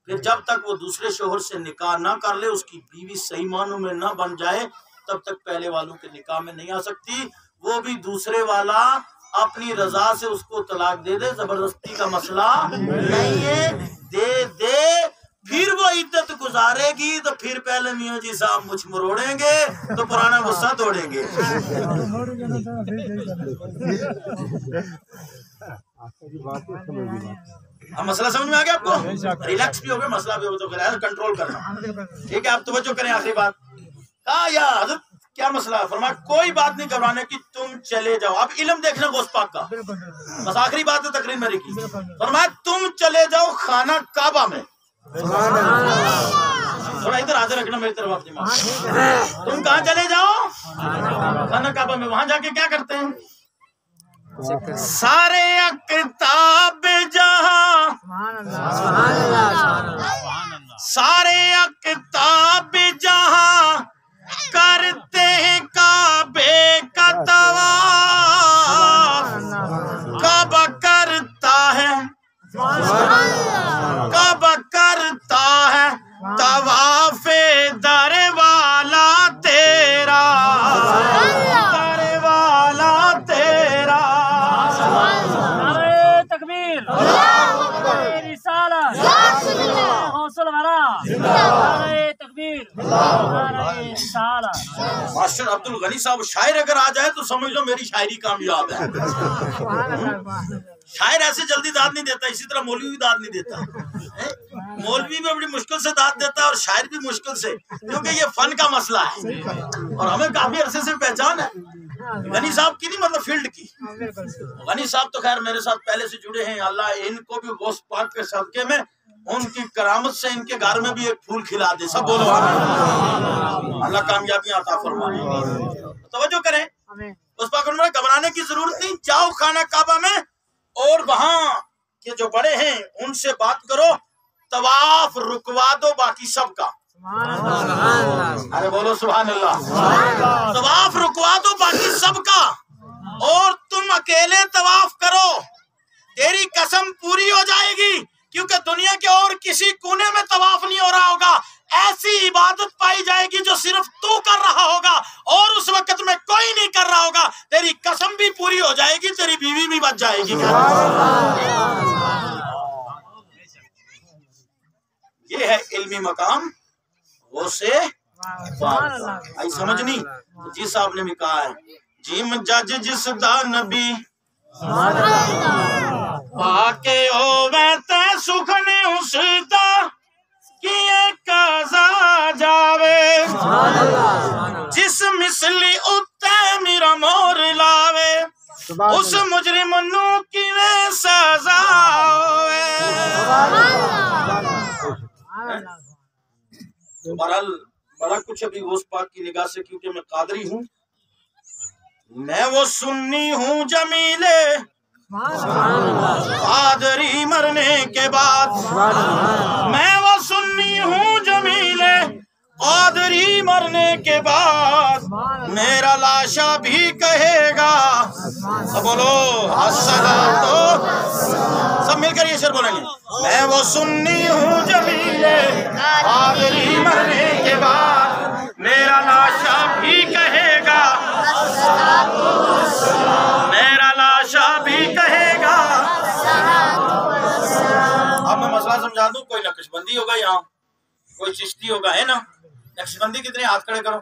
پھر جب تک وہ دوسرے شوہر سے نکاح نہ کر لے، اس کی بیوی صحیح معنوں میں نہ بن جائے، تب تک پہلے والوں کے نکاح میں نہیں آ سکتی. وہ بھی دوسرے والا اپنی رضا سے اس کو طلاق دے دے، زبردستی کا مسئلہ نہیں ہے، دے دے. پھر وہ عدت گزارے گی تو پھر پہلے میاں جی صاحب مجھ مروڑیں گے تو پرانا غصہ توڑیں گے. اب مسئلہ سمجھ میں آ گیا آپ کو؟ ریلیکس بھی ہو گیا، مسئلہ بھی ہو تو کنٹرول کرنا. ٹھیک ہے، آپ توجہ کریں. آخری بات کہا یا حضرت کیا مسئلہ ہے؟ فرمایا کوئی بات نہیں گھبرانے کی، تم چلے جاؤ. اب علم دیکھنا غوث پاک کا، بس آخری بات ہے تقریر میری کی. فرمایا تم چلے جاؤ خانہ کعبہ میں. تھوڑا ادھر حاضر رکھنا میری طرف آپ دماغ. تم کہاں چلے جاؤ؟ خانہ کعبہ میں. وہاں جا کے کیا کرتے ہیں؟ سارے اقتاب جہاں، سارے اقتاب جہاں کرتے ہیں کعبے کا طواف. کعبہ کرتا ہے، کعبہ کرتا ہے طواف در والا تیرا، در والا تیرا. نعرہ تکبیر، نعرہ رسالت، حوصلہ بھرا، نعرہ تکبیر، نعرہ رسالت. ماسٹر عبد الغنی صاحب شاعر اگر آ جائے تو سمجھ لو میری شاعری کامیاب ہے. شاعر ایسے جلدی داد نہیں دیتا، اسی طرح مولوی بھی داد نہیں دیتا. مولوی بھی بڑی مشکل سے داد دیتا ہے اور شاعر بھی مشکل سے، کیونکہ یہ فن کا مسئلہ ہے اور ہمیں کافی عرصے سے پہچان ہے. غنی صاحب کی نہیں، مطلب فیلڈ کی. غنی صاحب تو خیر میرے ساتھ پہلے سے جڑے ہیں، اللہ ان کو بھی غوث پاک کے صدقے میں ان کی کرامت سے ان کے گھر میں بھی ایک پھول کھلا دے. سب بولو آمین. اللہ کامیابیاں عطا فرمائے. توجہ کریں, اس پاک میں گھبرانے کی ضرورت نہیں. جاؤ خانہ کعبہ میں اور وہاں کے جو بڑے ہیں ان سے بات کرو, طواف رکوا دو باقی سب کا. ارے بولو سبحان اللہ. طواف رکوا دو باقی سب کا, اور تم اکیلے طواف کرو. تیری قسم پوری ہو جائے گی, کیونکہ دنیا کے اور کسی کونے میں طواف نہیں ہو رہا ہوگا. ایسی عبادت پائی جائے گی جو صرف تو کر رہا ہوگا, اور اس وقت میں کوئی نہیں کر رہا ہوگا. تیری قسم بھی پوری ہو جائے گی, تیری بیوی بھی بچ جائے گی. یہ ہے علمی مقام وہ سے آئی سمجھ نہیں. جی صاحب نے بھی کہا ہے, جیم جج جس دا نبی پاکے ہووے تے سکھنے اس دا کیے قضا جاوے, جس مثلی اتے میرا مور لاوے, اس مجرم نو کیویں سزا ہوئے. بہرحال بڑا کچھ ابھی غوث پاک کی نگاہ سے, کیونکہ میں قادری ہوں, میں وہ سنی ہوں جمیلے قادری مرنے کے بعد. میں وہ سنی ہوں جمیلے قادری مرنے کے بعد, میرا لاشا بھی کہے گا. بولو الصلاۃ, سب مل کر یہ شعر بولیں گے. میں وہ سنی ہوں جمیلے قادری مرنے کے بعد, میرا لاشا بھی کہے گا, میرا لاشا بھی کہے گا. اب میں مسئلہ سمجھا دوں. کوئی نقش بندی ہوگا یہاں, کوئی چشتی ہوگا, ہے نا؟ نقش بندی کتنے ہاتھ کھڑے کرو.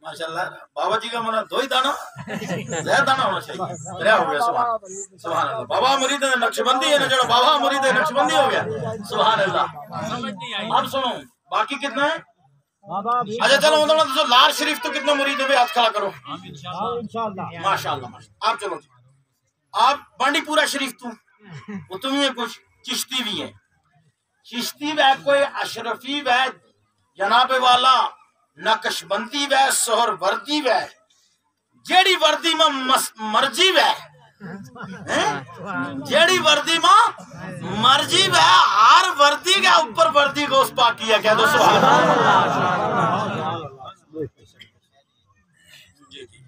ماشاءاللہ بابا جی کا منع دو ہی دانا, زہر دانا ہونا چاہیے. دریا ہو گیا. سبحان اللہ. بابا مرید نقش بندی ہے نا, جو بابا مرید نقش بندی ہو گیا. سبحان اللہ. اب سنو باقی کتنا ہے. اچھا چلو مطلب لار شریف تو کتنے مرید ہے, ہاتھ کھڑا کرو. ماشاءاللہ. آپ چلو جی, آپ بانڈی پورا شریف وہ تم ہی کچھ چشتی بھی ہیں. چشتی وے کوئی اشرفی وے جناب والا نقش بندی وے سہر وردی وے, جیڑی وردی میں مرجی وے, جیڑی وردی میں مرجی وے, ہر وردی کے اوپر وردی غوث پاک کی ہے. کہہ دو سبحان اللہ. جی جی.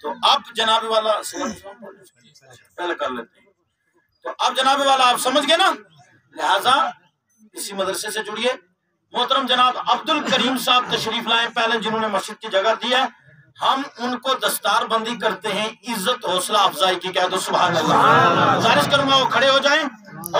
تو اب جناب والا پہلے کر لیتے ہیں. تو اب جناب والا آپ سمجھ گئے نا, لہذا اسی مدرسے سے جڑیے. محترم جناب عبد الکریم صاحب تشریف لائے پہلے, جنہوں نے مسجد کی جگہ دی ہے. ہم ان کو دستار بندی کرتے ہیں عزت حوصلہ افزائی کی. کہہ دو سبحان اللہ. گزارش کروں گا وہ کھڑے ہو جائیں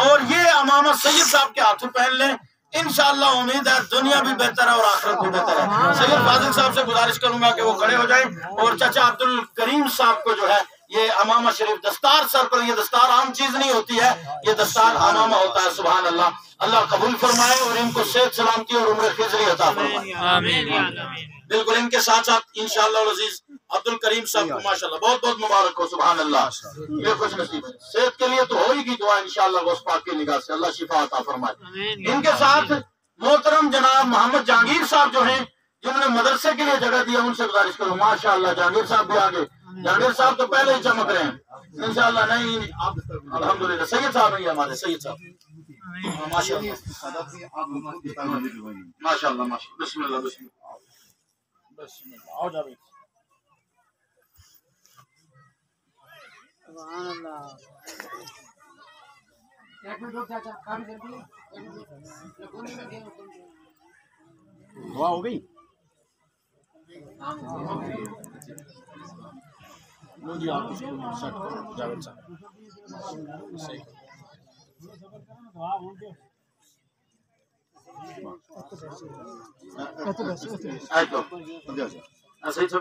اور یہ امامہ سید صاحب کے ہاتھوں پہن لیں. انشاءاللہ امید ہے دنیا بھی بہتر ہے اور آخرت بھی بہتر ہے. سید فاضل صاحب سے گزارش کروں گا کہ وہ کھڑے ہو جائیں, اور چچا عبد الکریم صاحب کو جو ہے یہ امامہ شریف دستار سر پر, یہ دستار عام چیز نہیں ہوتی ہے, یہ دستار امامہ ہوتا ہے. سبحان اللہ. اللہ قبول فرمائے اور ان کو صحت سلامتی اور عمر خضری عطا فرمائے. آمین. بالکل ان کے ساتھ ساتھ انشاءاللہ العزیز عبد الکریم صاحب کو ماشاءاللہ بہت بہت مبارک ہو. سبحان اللہ. یہ خوش نصیب ہے. صحت کے لیے تو ہوئی گی دعا انشاءاللہ غوث پاک کی نگاہ سے, اللہ شفا عطا فرمائے. ان کے ساتھ محترم جناب محمد جہانگیر صاحب جو ہیں, جنہوں نے مدرسے کے لیے جگہ دیا, ان سے گزارش کروں. ماشاءاللہ جہانگیر صاحب بھی آگے. جہانگیر صاحب تو پہلے ہی چمک رہے ہیں انشاءاللہ. نہیں الحمدللہ. سید صاحب ہیں ہمارے, سید صاحب ماشاءاللہ. ماشاءاللہ. بسم اللہ. بسم اللہ. بسم اللہ. آؤ جاوید. سبحان اللہ. دعا ہو گئی. جی آپ اس کو سیٹ کرو جاوید صاحب. صحیح.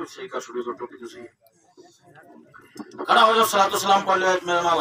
صحیح کا شروع ٹوپی تو صحیح. کھڑا ہو جاؤ. صلاۃ و سلام پڑھ لو. میرا نام